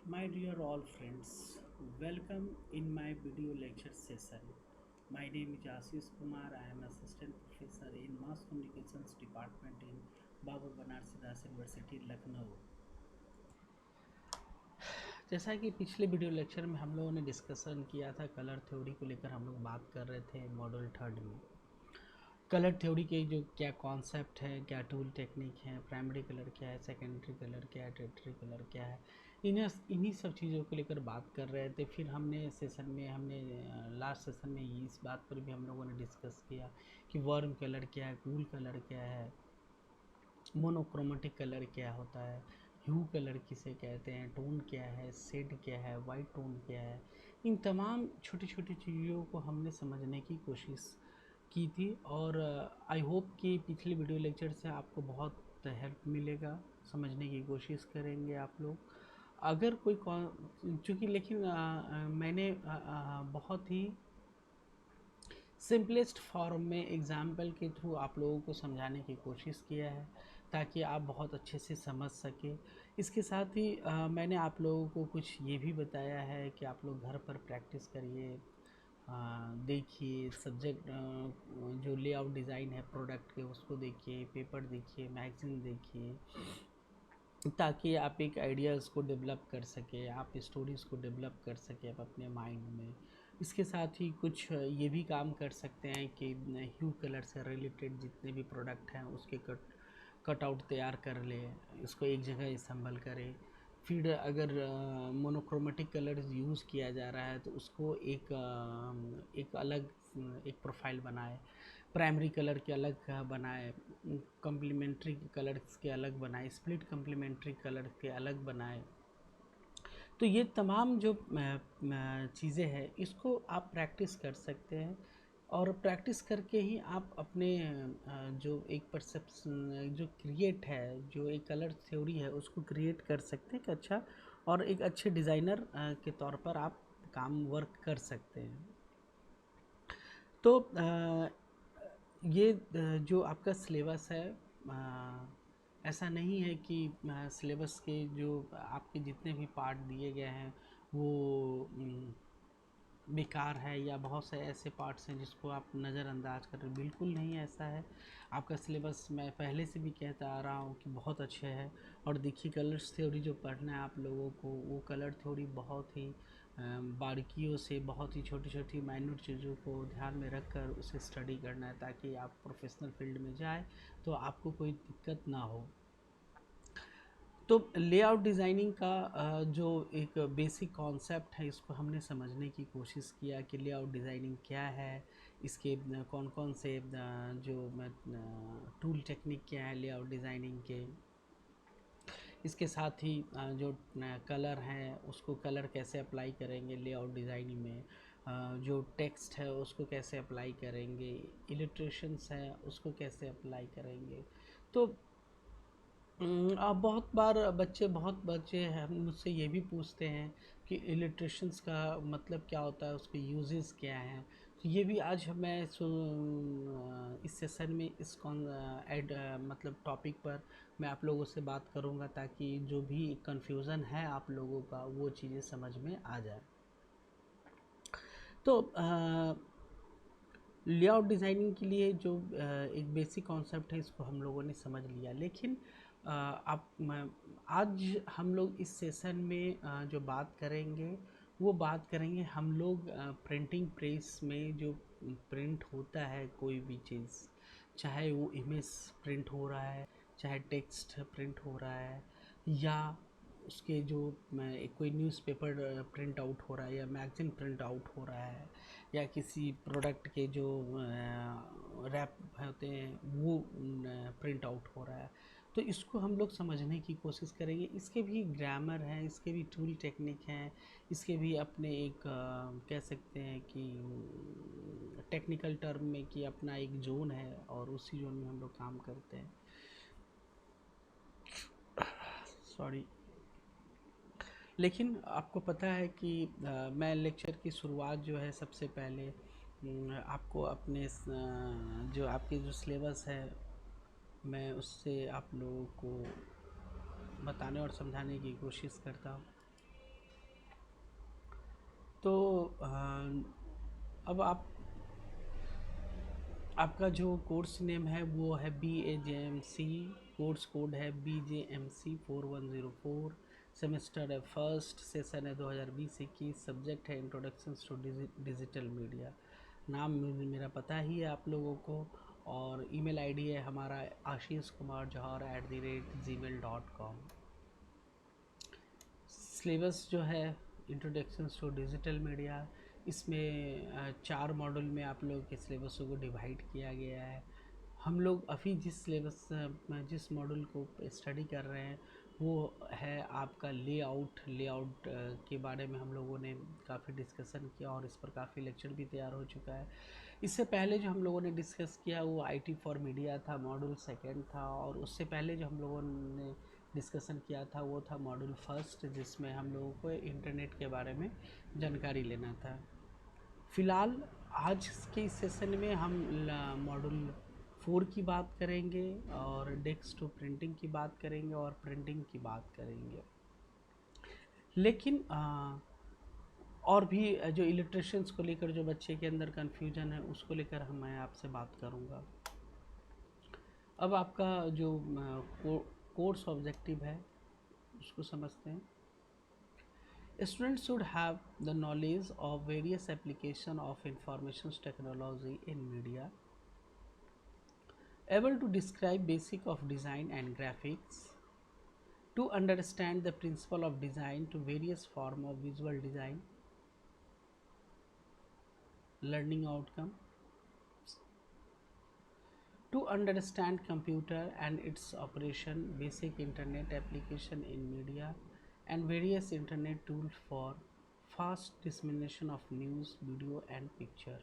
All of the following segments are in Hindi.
My dear all friends, welcome in my video lecture session. My name is Ashish Kumar. I am assistant professor in mass communications department in Baba Banarsi Das University, Lucknow. जैसा कि पिछले वीडियो लेक्चर में हम लोगों ने डिस्कशन किया था, कलर थ्योरी को लेकर हम लोग बात कर रहे थे मॉड्यूल थर्ड में। कलर थ्योरी के जो क्या कॉन्सेप्ट है, क्या टूल टेक्निक है, प्राइमरी कलर क्या है, सेकेंडरी कलर क्या है, टर्टियरी कलर क्या है, इन्हीं सब चीज़ों को लेकर बात कर रहे थे। फिर हमने लास्ट सेशन में इस बात पर भी हम लोगों ने डिस्कस किया कि वार्म कलर क्या है, कूल कलर क्या है, मोनोक्रोमेटिक कलर क्या होता है, ह्यू कलर किसे कहते हैं, टोन क्या है, शेड क्या है, वाइट टोन क्या है। इन तमाम छोटी छोटी चीज़ों को हमने समझने की कोशिश की थी और आई होप कि पिछले वीडियो लेक्चर से आपको बहुत हेल्प मिलेगा, समझने की कोशिश करेंगे आप लोग। अगर कोई चूँकि लेकिन मैंने बहुत ही सिंपलेस्ट फॉर्म में एग्जाम्पल के थ्रू आप लोगों को समझाने की कोशिश किया है ताकि आप बहुत अच्छे से समझ सके। इसके साथ ही मैंने आप लोगों को कुछ ये भी बताया है कि आप लोग घर पर प्रैक्टिस करिए, देखिए सब्जेक्ट जो लेआउट डिज़ाइन है प्रोडक्ट के उसको देखिए, पेपर देखिए, मैगज़ीन देखिए, ताकि आप एक आइडियाज़ को डेवलप कर सके, आप स्टोरीज़ को डेवलप कर सके आप अपने माइंड में। इसके साथ ही कुछ ये भी काम कर सकते हैं कि ह्यू कलर से रिलेटेड जितने भी प्रोडक्ट हैं उसके कटआउट तैयार कर ले, इसको एक जगह असम्बल करें। फिर अगर मोनोक्रोमेटिक कलर यूज़ किया जा रहा है तो उसको एक अलग एक प्रोफाइल बनाए, प्राइमरी कलर के अलग बनाए, कम्प्लीमेंट्री कलर्स के अलग बनाए, स्प्लिट कम्प्लीमेंट्री कलर के अलग बनाए। तो ये तमाम जो चीज़ें हैं इसको आप प्रैक्टिस कर सकते हैं और प्रैक्टिस करके ही आप अपने जो एक परसेप्शन जो क्रिएट है, जो एक कलर थ्योरी है उसको क्रिएट कर सकते हैं। एक अच्छा और एक अच्छे डिज़ाइनर के तौर पर आप काम वर्क कर सकते हैं। तो ये जो आपका सिलेबस है, ऐसा नहीं है कि सिलेबस के जो आपके जितने भी पार्ट दिए गए हैं वो बेकार है या बहुत से ऐसे पार्ट्स हैं जिसको आप नज़रअंदाज कर रहे हैं। बिल्कुल नहीं ऐसा है। आपका सिलेबस मैं पहले से भी कहता आ रहा हूँ कि बहुत अच्छे है। और देखिए कलर्स थ्योरी जो पढ़ना है आप लोगों को, वो कलर थ्योरी बहुत ही बारीकियों से, बहुत ही छोटी छोटी माइन्यूट चीज़ों को ध्यान में रख कर उसे स्टडी करना है ताकि आप प्रोफेशनल फील्ड में जाए तो आपको कोई दिक्कत ना हो। तो लेआउट डिज़ाइनिंग का जो एक बेसिक कॉन्सेप्ट है इसको हमने समझने की कोशिश किया कि लेआउट डिज़ाइनिंग क्या है, इसके कौन कौन से जो टूल टेक्निक क्या है लेआउट डिज़ाइनिंग के। इसके साथ ही जो कलर हैं उसको कलर कैसे अप्लाई करेंगे लेआउट डिज़ाइनिंग में, जो टेक्स्ट है उसको कैसे अप्लाई करेंगे, इलिस्ट्रेशंस हैं उसको कैसे अप्लाई करेंगे। तो बहुत बच्चे हैं मुझसे ये भी पूछते हैं कि इलिट्रेशंस का मतलब क्या होता है, उसके यूजेस क्या हैं। तो ये भी आज मैं इस सेशन में इस मतलब टॉपिक पर मैं आप लोगों से बात करूंगा ताकि जो भी कन्फ्यूज़न है आप लोगों का वो चीज़ें समझ में आ जाए। तो लेआउट डिज़ाइनिंग के लिए जो एक बेसिक कॉन्सेप्ट है इसको हम लोगों ने समझ लिया, लेकिन आज हम लोग इस सेशन में जो बात करेंगे वो बात करेंगे हम लोग प्रिंटिंग प्रेस में जो प्रिंट होता है कोई भी चीज़, चाहे वो इमेज प्रिंट हो रहा है, चाहे टेक्स्ट प्रिंट हो रहा है, या उसके जो कोई न्यूज़पेपर प्रिंट आउट हो रहा है या मैगज़ीन प्रिंट आउट हो रहा है, या किसी प्रोडक्ट के जो रैप होते हैं वो प्रिंट आउट हो रहा है। तो इसको हम लोग समझने की कोशिश करेंगे। इसके भी ग्रामर हैं, इसके भी टूल टेक्निक हैं, इसके भी अपने एक कह सकते हैं कि टेक्निकल टर्म में कि अपना एक जोन है और उसी जोन में हम लोग काम करते हैं। सॉरी। लेकिन आपको पता है कि मैं लेक्चर की शुरुआत जो है सबसे पहले आपको अपने जो आपके जो सिलेबस है मैं उससे आप लोगों को बताने और समझाने की कोशिश करता हूँ। तो अब आपका जो कोर्स नेम है वो है BAJMC, कोर्स कोड है BJMC 4104, सेमेस्टर है फर्स्ट, सेशन है 2020-21, सब्जेक्ट है इंट्रोडक्शन टू डिजिटल मीडिया। नाम मेरा पता ही है आप लोगों को, और ईमेल आईडी है हमारा ashish kumar johar@gmail.com। सिलेबस जो है इंट्रोडक्शन टू डिजिटल मीडिया, इसमें 4 मॉड्यूल में आप लोगों के सिलेबसों को डिवाइड किया गया है। हम लोग अभी जिस मॉड्यूल को स्टडी कर रहे हैं वो है आपका लेआउट के बारे में हम लोगों ने काफ़ी डिस्कशन किया और इस पर काफ़ी लेक्चर भी तैयार हो चुका है। इससे पहले जो हम लोगों ने डिस्कस किया वो IT फॉर मीडिया था, मॉड्यूल सेकंड था, और उससे पहले जो हम लोगों ने डिस्कशन किया था वो था मॉड्यूल फर्स्ट, जिसमें हम लोगों को इंटरनेट के बारे में जानकारी लेना था। फ़िलहाल आज के इस सेशन में हम मॉड्यूल 4 की बात करेंगे और डेस्क टू प्रिंटिंग की बात करेंगे और प्रिंटिंग की बात करेंगे। लेकिन और भी जो इलिट्रेशंस को लेकर जो बच्चे के अंदर कन्फ्यूजन है उसको लेकर मैं आपसे बात करूंगा। अब आपका जो कोर्स ऑब्जेक्टिव है उसको समझते हैं। Students should have the knowledge of various application of information technology in media, able to describe basic of design and graphics, to understand the principle of design to various form of visual design, learning outcome, to understand computer and its operation, basic internet application in media, and various internet tools for fast dissemination of news, video, and picture.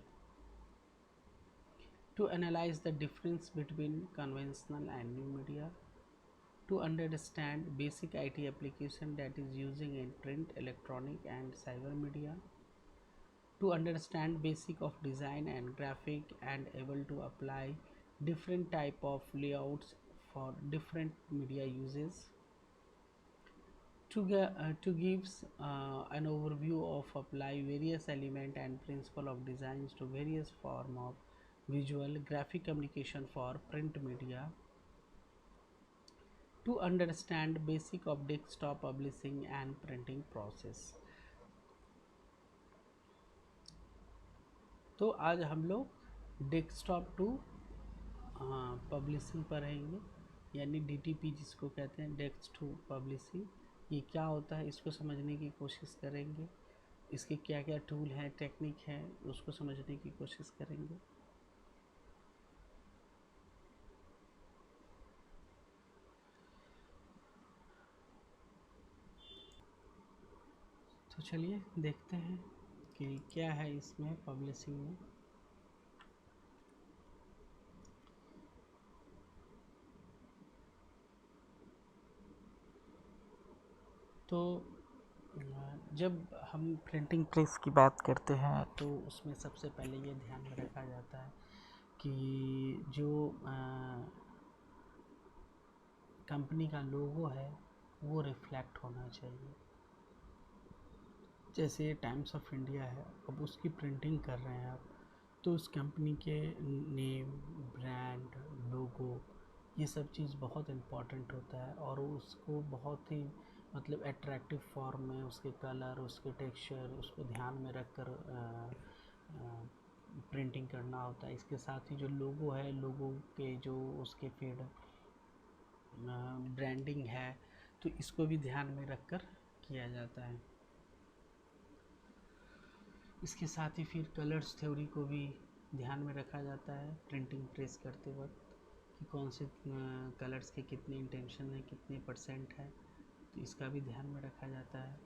To analyze the difference between conventional and new media, to understand basic IT application that is using in print, electronic, and cyber media, to understand basic of design and graphic and able to apply different type of layouts for different media uses, to gives an overview of apply various element and principle of designs to various form of visual graphic communication for print media, to understand basic of desktop publishing and printing process। तो आज हम लोग डेस्कटॉप टू पब्लिशिंग पर रहेंगे, यानी DTP जिसको कहते हैं, डेस्क टू पब्लिशिंग। ये क्या होता है इसको समझने की कोशिश करेंगे, इसके क्या क्या टूल हैं, टेक्निक हैं, उसको समझने की कोशिश करेंगे। तो चलिए देखते हैं कि क्या है इसमें पब्लिशिंग में। तो जब हम प्रिंटिंग प्रेस की बात करते हैं तो उसमें सबसे पहले ये ध्यान में रखा जाता है कि जो कंपनी का लोगो है वो रिफ्लेक्ट होना चाहिए। जैसे टाइम्स ऑफ इंडिया है, अब उसकी प्रिंटिंग कर रहे हैं आप, तो उस कंपनी के नेम, ब्रांड, लोगो, ये सब चीज़ बहुत इम्पॉर्टेंट होता है और उसको बहुत ही मतलब अट्रैक्टिव फॉर्म में उसके कलर, उसके टेक्सचर, उसको ध्यान में रख कर प्रिंटिंग करना होता है। इसके साथ ही जो लोगो है, लोगो के जो उसके फिर ब्रांडिंग है, तो इसको भी ध्यान में रख कर किया जाता है। इसके साथ ही फिर कलर्स थ्योरी को भी ध्यान में रखा जाता है प्रिंटिंग प्रेस करते वक्त, कि कौन से कलर्स के कितने इंटेंशन है, कितने परसेंट है, तो इसका भी ध्यान में रखा जाता है।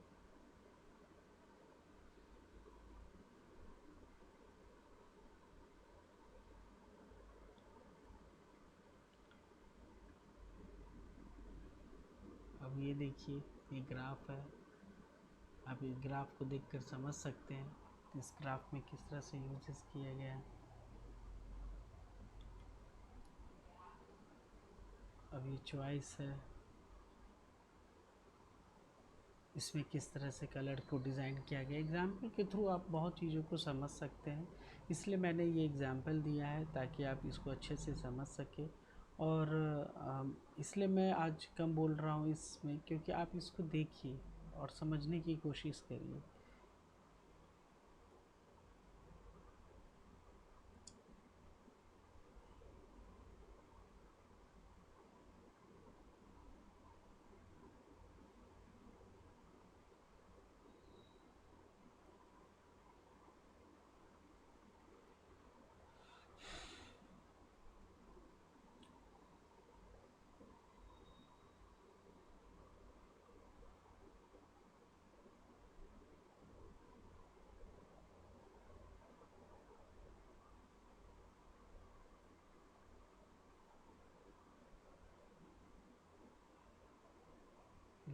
अब ये देखिए, ये ग्राफ है, आप इस ग्राफ को देखकर समझ सकते हैं इस ग्राफ में किस तरह से यूजेस किया गया है। अब ये चॉइस है, इसमें किस तरह से कलर को डिज़ाइन किया गया। एग्ज़ाम्पल के थ्रू आप बहुत चीज़ों को समझ सकते हैं, इसलिए मैंने ये एग्ज़ाम्पल दिया है ताकि आप इसको अच्छे से समझ सकें। और इसलिए मैं आज कम बोल रहा हूँ इसमें, क्योंकि आप इसको देखिए और समझने की कोशिश करिए।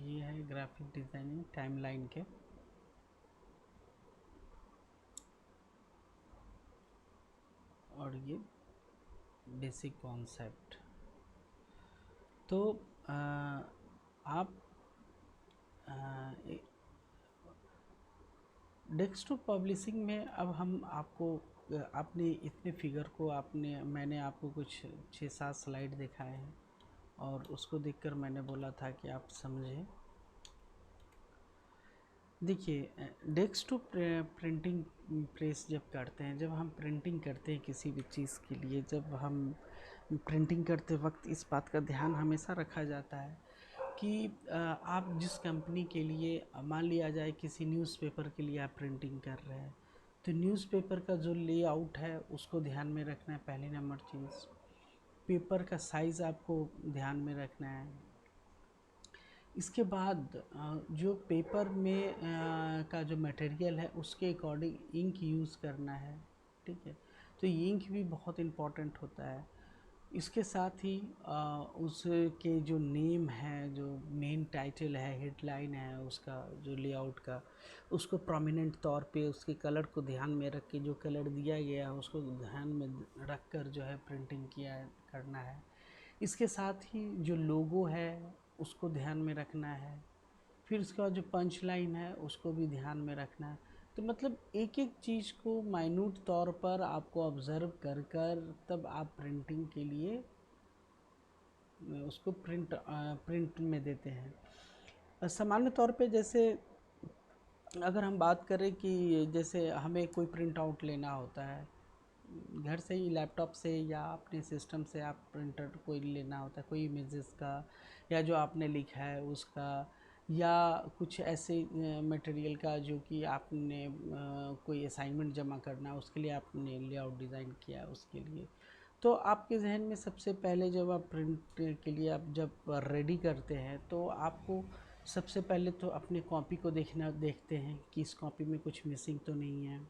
ये है ग्राफिक डिज़ाइनिंग टाइमलाइन के, और ये बेसिक कॉन्सेप्ट। तो आप डेस्कटॉप पब्लिशिंग में अब हम आपको आपने इतने फिगर को मैंने आपको कुछ 6-7 स्लाइड दिखाए हैं, और उसको देखकर मैंने बोला था कि आप समझें। देखिए, डेस्कटॉप प्रिंटिंग प्रेस जब करते हैं, जब हम प्रिंटिंग करते हैं किसी भी चीज़ के लिए, जब हम प्रिंटिंग करते वक्त इस बात का ध्यान हमेशा रखा जाता है कि आप जिस कंपनी के लिए, मान लिया जाए किसी न्यूज़पेपर के लिए आप प्रिंटिंग कर रहे हैं, तो न्यूज़पेपर का जो लेआउट है उसको ध्यान में रखना है। पहली नंबर चीज़, पेपर का साइज़ आपको ध्यान में रखना है। इसके बाद जो पेपर में का जो मटेरियल है उसके अकॉर्डिंग इंक यूज़ करना है, ठीक है। तो इंक भी बहुत इम्पॉर्टेंट होता है। इसके साथ ही उसके जो नेम है, जो मेन टाइटल है, हेडलाइन है, उसका जो लेआउट का, उसको प्रोमिनेंट तौर पे उसके कलर को ध्यान में रख के, जो कलर दिया गया है उसको ध्यान में रख कर जो है प्रिंटिंग किया करना है। इसके साथ ही जो लोगो है उसको ध्यान में रखना है। फिर उसके बाद जो पंच लाइन है उसको भी ध्यान में रखना है। तो मतलब एक एक चीज़ को माइन्यूट तौर पर आपको ऑब्ज़र्व कर कर तब आप प्रिंटिंग के लिए उसको प्रिंट में देते हैं। सामान्य तौर पे जैसे अगर हम बात करें कि जैसे हमें कोई प्रिंट आउट लेना होता है, घर से ही लैपटॉप से या अपने सिस्टम से आप प्रिंटर कोई लेना होता है, कोई इमेजेस का या जो आपने लिखा है उसका, या कुछ ऐसे मटेरियल का जो कि आपने कोई असाइनमेंट जमा करना है उसके लिए आपने लेआउट डिज़ाइन किया है उसके लिए। तो आपके जहन में सबसे पहले जब आप प्रिंट के लिए आप जब रेडी करते हैं तो आपको सबसे पहले तो अपने कॉपी को देखते हैं कि इस कॉपी में कुछ मिसिंग तो नहीं है,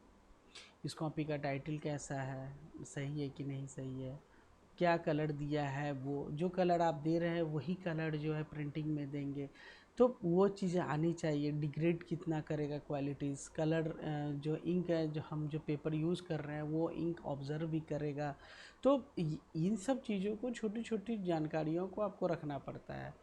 इस कॉपी का टाइटल कैसा है, सही है कि नहीं सही है, क्या कलर दिया है, वो जो कलर आप दे रहे हैं वही कलर जो है प्रिंटिंग में देंगे, तो वो चीज़ें आनी चाहिए। डिग्रेड कितना करेगा क्वालिटीज़, कलर जो इंक है, जो हम जो पेपर यूज़ कर रहे हैं वो इंक ऑब्ज़र्व भी करेगा। तो इन सब चीज़ों को, छोटी छोटी जानकारियों को आपको रखना पड़ता है,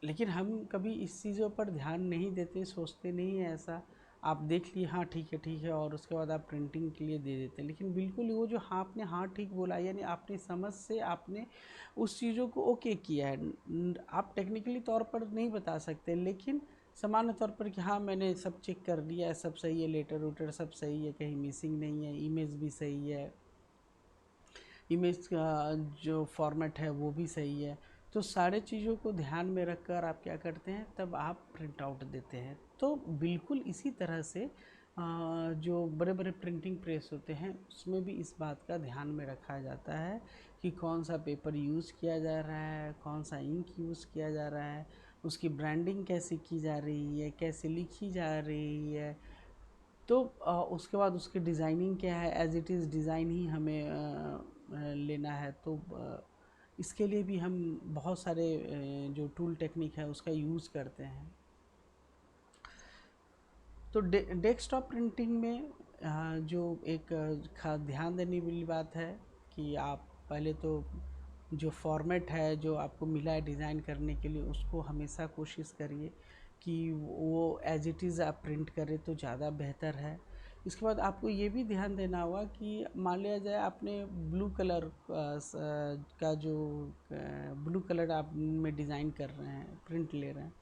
लेकिन हम कभी इस चीज़ों पर ध्यान नहीं देते, सोचते नहीं है ऐसा। आप देख लिए, हाँ ठीक है, और उसके बाद आप प्रिंटिंग के लिए दे देते हैं। लेकिन बिल्कुल वो जो हाँ आपने हाँ ठीक बोला, यानी अपनी समझ से आपने उस चीज़ों को ओके किया है। आप टेक्निकली तौर पर नहीं बता सकते, लेकिन सामान्य तौर पर कि हाँ मैंने सब चेक कर लिया है, सब सही है, लेटर वेटर सब सही है, कहीं मिसिंग नहीं है, इमेज भी सही है, इमेज का जो फॉर्मेट है वो भी सही है। तो सारे चीज़ों को ध्यान में रख कर आप क्या करते हैं, तब आप प्रिंट आउट देते हैं। तो बिल्कुल इसी तरह से जो बड़े बड़े प्रिंटिंग प्रेस होते हैं उसमें भी इस बात का ध्यान में रखा जाता है कि कौन सा पेपर यूज़ किया जा रहा है, कौन सा इंक यूज़ किया जा रहा है, उसकी ब्रांडिंग कैसे की जा रही है, कैसे लिखी जा रही है। तो उसके बाद उसकी डिज़ाइनिंग क्या है, एज़ इट इज़ डिज़ाइन ही हमें लेना है। तो इसके लिए भी हम बहुत सारे जो टूल टेक्निक है उसका यूज़ करते हैं। तो डेस्कटॉप प्रिंटिंग में जो एक ध्यान देने वाली बात है कि आप पहले तो जो फॉर्मेट है जो आपको मिला है डिज़ाइन करने के लिए, उसको हमेशा कोशिश करिए कि वो एज इट इज़ आप प्रिंट करें तो ज़्यादा बेहतर है। इसके बाद आपको ये भी ध्यान देना होगा कि मान लिया जाए आपने ब्लू कलर का जो ब्लू कलर आप में डिज़ाइन कर रहे हैं, प्रिंट ले रहे हैं,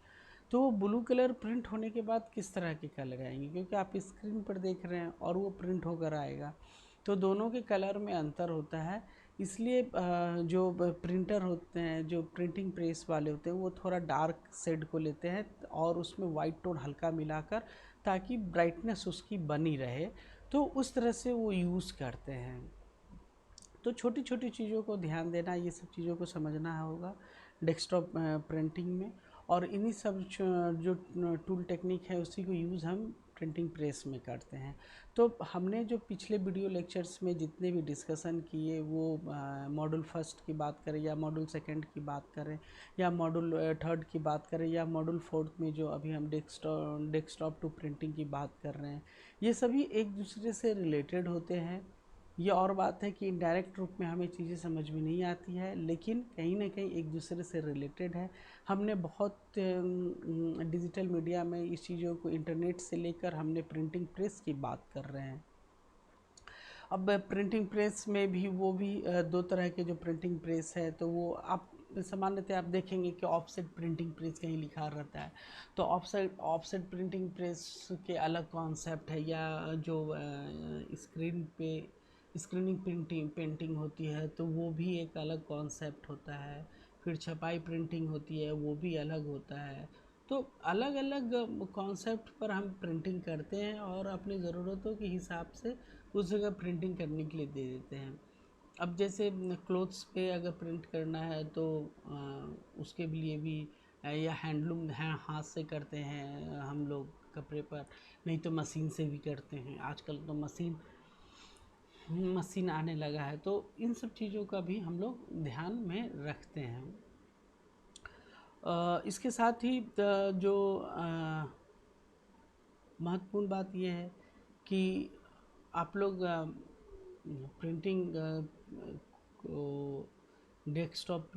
तो ब्लू कलर प्रिंट होने के बाद किस तरह के कलर आएंगे, क्योंकि आप स्क्रीन पर देख रहे हैं और वो प्रिंट होकर आएगा, तो दोनों के कलर में अंतर होता है। इसलिए जो प्रिंटर होते हैं, जो प्रिंटिंग प्रेस वाले होते हैं, वो थोड़ा डार्क शेड को लेते हैं और उसमें वाइट टोन हल्का मिलाकर, ताकि ब्राइटनेस उसकी बनी रहे, तो उस तरह से वो यूज़ करते हैं। तो छोटी छोटी चीज़ों को ध्यान देना, ये सब चीज़ों को समझना होगा डेस्कटॉप प्रिंटिंग में। और इन्हीं सब जो टूल टेक्निक है उसी को यूज़ हम प्रिंटिंग प्रेस में करते हैं। तो हमने जो पिछले वीडियो लेक्चर्स में जितने भी डिस्कशन किए, वो मॉड्यूल फर्स्ट की बात करें या मॉड्यूल सेकंड की बात करें या मॉड्यूल थर्ड की बात करें या मॉड्यूल फोर्थ में जो अभी हम डेस्कटॉप टू प्रिंटिंग की बात कर रहे हैं, ये सभी एक दूसरे से रिलेटेड होते हैं। ये और बात है कि इनडायरेक्ट रूप में हमें चीज़ें समझ में नहीं आती है, लेकिन कहीं ना कहीं एक दूसरे से रिलेटेड है। हमने बहुत डिजिटल मीडिया में इस चीज़ों को, इंटरनेट से लेकर हमने प्रिंटिंग प्रेस की बात कर रहे हैं। अब प्रिंटिंग प्रेस में भी वो भी दो तरह के जो प्रिंटिंग प्रेस है, तो वो आप सामान्यतः आप देखेंगे कि ऑफसेट प्रिंटिंग प्रेस कहीं लिखा रहता है, तो ऑफसेट प्रिंटिंग प्रेस के अलग कॉन्सेप्ट है। या जो स्क्रीन पे स्क्रीनिंग पेंटिंग होती है, तो वो भी एक अलग कॉन्सेप्ट होता है। फिर छपाई प्रिंटिंग होती है, वो भी अलग होता है। तो अलग अलग कॉन्सेप्ट पर हम प्रिंटिंग करते हैं और अपनी ज़रूरतों के हिसाब से उस जगह प्रिंटिंग करने के लिए दे देते हैं। अब जैसे क्लोथ्स पे अगर प्रिंट करना है तो उसके लिए भी या हैंडलूम है, हाथ से करते हैं हम लोग कपड़े पर, नहीं तो मशीन से भी करते हैं। आजकल तो मशीन आने लगा है, तो इन सब चीज़ों का भी हम लोग ध्यान में रखते हैं। इसके साथ ही जो महत्वपूर्ण बात यह है कि आप लोग प्रिंटिंग को डेस्कटॉप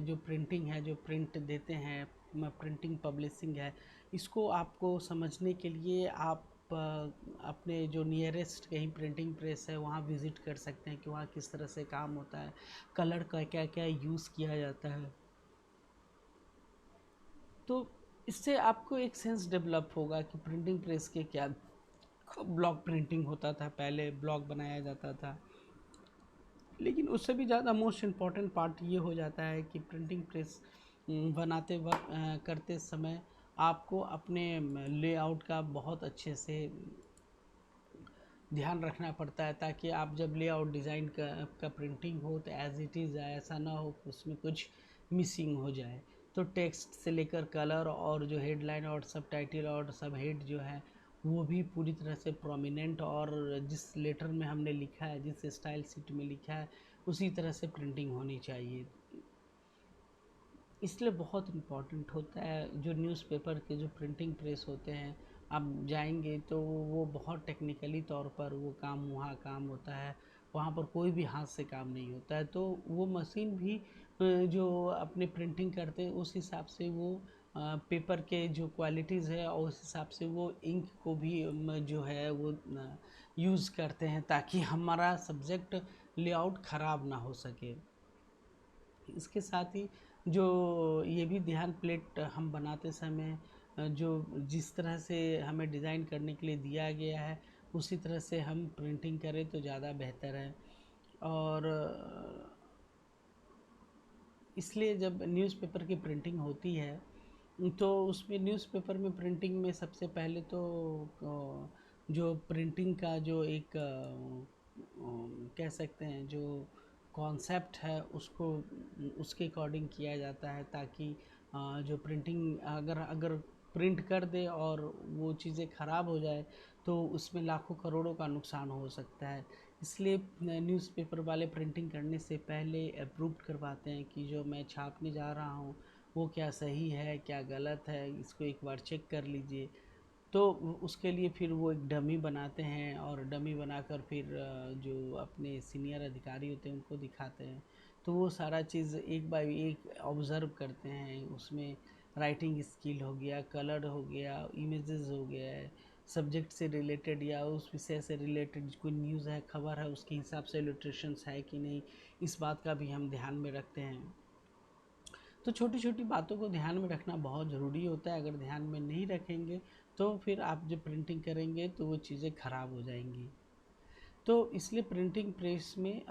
जो प्रिंटिंग है, जो प्रिंट देते हैं, प्रिंटिंग पब्लिशिंग है, इसको आपको समझने के लिए आप अपने जो नियरेस्ट कहीं प्रिंटिंग प्रेस है वहाँ विज़िट कर सकते हैं कि वहाँ किस तरह से काम होता है, कलर का क्या क्या यूज़ किया जाता है। तो इससे आपको एक सेंस डेवलप होगा कि प्रिंटिंग प्रेस के क्या, ब्लॉक प्रिंटिंग होता था, पहले ब्लॉक बनाया जाता था, लेकिन उससे भी ज़्यादा मोस्ट इम्पॉर्टेंट पार्ट ये हो जाता है कि प्रिंटिंग प्रेस बनाते वक्त करते समय आपको अपने लेआउट का बहुत अच्छे से ध्यान रखना पड़ता है, ताकि आप जब लेआउट डिज़ाइन का प्रिंटिंग हो तो एज इट इज़ ऐसा ना हो कि उसमें कुछ मिसिंग हो जाए। तो टेक्स्ट से लेकर कलर और जो हेडलाइन और सब टाइटल और सब हेड जो है, वो भी पूरी तरह से प्रोमिनेंट और जिस लेटर में हमने लिखा है, जिस स्टाइल शीट में लिखा है, उसी तरह से प्रिंटिंग होनी चाहिए। इसलिए बहुत इम्पॉर्टेंट होता है जो न्यूज़पेपर के जो प्रिंटिंग प्रेस होते हैं, आप जाएंगे तो वो बहुत टेक्निकली तौर पर वो काम वहाँ काम होता है, वहाँ पर कोई भी हाथ से काम नहीं होता है। तो वो मशीन भी जो अपने प्रिंटिंग करते हैं उस हिसाब से वो पेपर के जो क्वालिटीज़ है और उस हिसाब से वो इंक को भी जो है वो यूज़ करते हैं, ताकि हमारा सब्जेक्ट लेआउट ख़राब ना हो सके। इसके साथ ही जो ये भी ध्यान, प्लेट हम बनाते समय जो जिस तरह से हमें डिज़ाइन करने के लिए दिया गया है उसी तरह से हम प्रिंटिंग करें तो ज़्यादा बेहतर है। और इसलिए जब न्यूज़पेपर की प्रिंटिंग होती है तो उसमें न्यूज़पेपर में प्रिंटिंग में सबसे पहले तो जो प्रिंटिंग का जो एक कह सकते हैं जो कॉन्सेप्ट है उसको उसके अकॉर्डिंग किया जाता है, ताकि जो प्रिंटिंग अगर अगर प्रिंट कर दे और वो चीज़ें ख़राब हो जाए तो उसमें लाखों करोड़ों का नुकसान हो सकता है। इसलिए न्यूज़पेपर वाले प्रिंटिंग करने से पहले अप्रूव करवाते हैं कि जो मैं छापने जा रहा हूँ वो क्या सही है क्या गलत है, इसको एक बार चेक कर लीजिए। तो उसके लिए फिर वो एक डमी बनाते हैं और डमी बनाकर फिर जो अपने सीनियर अधिकारी होते हैं उनको दिखाते हैं। तो वो सारा चीज़ एक बाय एक ऑब्ज़र्व करते हैं, उसमें राइटिंग स्किल हो गया, कलर हो गया, इमेजेस हो गया है, सब्जेक्ट से रिलेटेड या उस विषय से रिलेटेड कोई न्यूज़ है, खबर है, उसके हिसाब से इलस्ट्रेशंस है कि नहीं, इस बात का भी हम ध्यान में रखते हैं। तो छोटी छोटी बातों को ध्यान में रखना बहुत ज़रूरी होता है। अगर ध्यान में नहीं रखेंगे तो फिर आप जब प्रिंटिंग करेंगे तो वो चीज़ें ख़राब हो जाएंगी। तो इसलिए प्रिंटिंग प्रेस में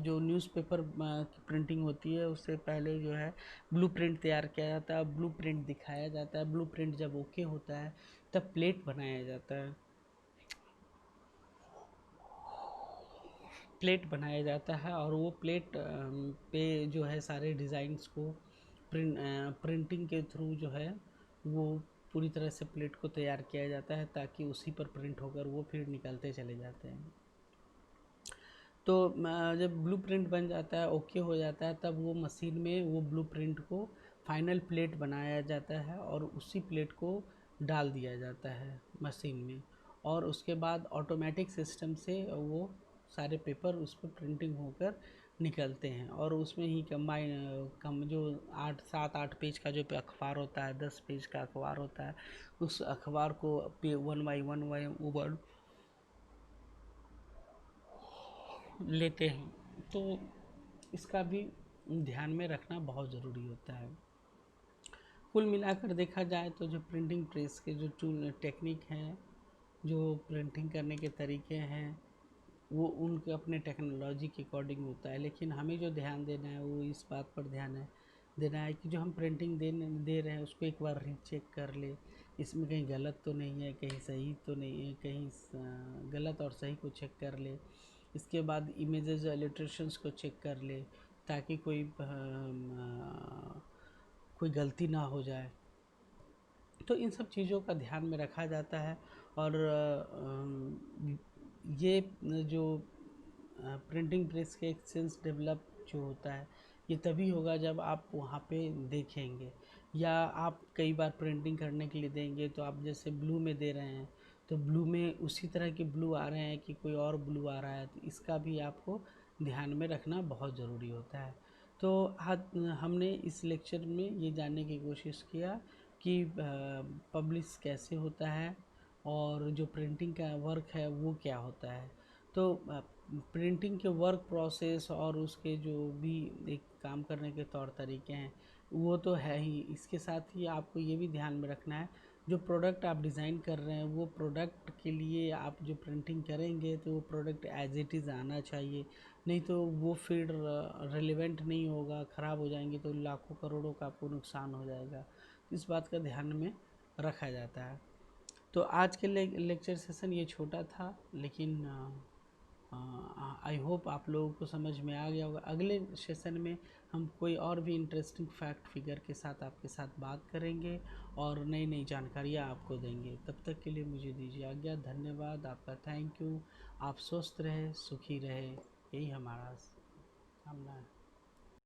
जो न्यूज़पेपर की प्रिंटिंग होती है उससे पहले जो है ब्लूप्रिंट तैयार किया जाता है, ब्लूप्रिंट दिखाया जाता है। ब्लूप्रिंट जब ओके होता है तब प्लेट बनाया जाता है। प्लेट बनाया जाता है और वो प्लेट पे जो है सारे डिज़ाइंस को प्रिंटिंग के थ्रू जो है वो पूरी तरह से प्लेट को तैयार किया जाता है ताकि उसी पर प्रिंट होकर वो फिर निकलते चले जाते हैं। तो जब ब्लूप्रिंट बन जाता है, ओके हो जाता है, तब वो मशीन में वो ब्लूप्रिंट को फाइनल प्लेट बनाया जाता है और उसी प्लेट को डाल दिया जाता है मशीन में। और उसके बाद ऑटोमेटिक सिस्टम से वो सारे पेपर उस पर प्रिंटिंग होकर निकलते हैं। और उसमें ही कम जो 8 7 8 पेज का जो अखबार होता है, 10 पेज का अखबार होता है, उस अखबार को वन बाई वन लेते हैं। तो इसका भी ध्यान में रखना बहुत ज़रूरी होता है। कुल मिलाकर देखा जाए तो जो प्रिंटिंग प्रेस के जो टूल टेक्निक हैं, जो प्रिंटिंग करने के तरीके हैं, वो उनके अपने टेक्नोलॉजी के अकॉर्डिंग होता है। लेकिन हमें जो ध्यान देना है वो इस बात पर ध्यान है देना है कि जो हम प्रिंटिंग दे रहे हैं उसको एक बार रीचेक कर ले, इसमें कहीं गलत तो नहीं है, कहीं सही तो नहीं है, कहीं गलत और सही को चेक कर ले। इसके बाद इमेजेस इलस्ट्रेशंस को चेक कर ले ताकि कोई गलती ना हो जाए। तो इन सब चीज़ों का ध्यान में रखा जाता है। और ये जो प्रिंटिंग प्रेस के एक सेंस डेवलप जो होता है ये तभी होगा जब आप वहाँ पे देखेंगे, या आप कई बार प्रिंटिंग करने के लिए देंगे तो आप जैसे ब्लू में दे रहे हैं तो ब्लू में उसी तरह के ब्लू आ रहे हैं कि कोई और ब्लू आ रहा है, तो इसका भी आपको ध्यान में रखना बहुत ज़रूरी होता है। तो आज हमने इस लेक्चर में ये जानने की कोशिश किया कि पब्लिश कैसे होता है और जो प्रिंटिंग का वर्क है वो क्या होता है। तो प्रिंटिंग के वर्क प्रोसेस और उसके जो भी एक काम करने के तौर तरीके हैं वो तो है ही। इसके साथ ही आपको ये भी ध्यान में रखना है जो प्रोडक्ट आप डिज़ाइन कर रहे हैं वो प्रोडक्ट के लिए आप जो प्रिंटिंग करेंगे तो वो प्रोडक्ट एज इट इज़ आना चाहिए, नहीं तो वो फिर रेलेवेंट नहीं होगा, ख़राब हो जाएंगे तो लाखों करोड़ों का आपको नुकसान हो जाएगा। इस बात का ध्यान में रखा जाता है। तो आज के लेक्चर सेशन ये छोटा था, लेकिन आई होप आप लोगों को समझ में आ गया होगा। अगले सेशन में हम कोई और भी इंटरेस्टिंग फैक्ट फिगर के साथ आपके साथ बात करेंगे और नई नई जानकारियाँ आपको देंगे। तब तक के लिए मुझे दीजिए आज्ञा। धन्यवाद, आपका थैंक यू। आप स्वस्थ रहे, सुखी रहे, यही हमारा कामना है।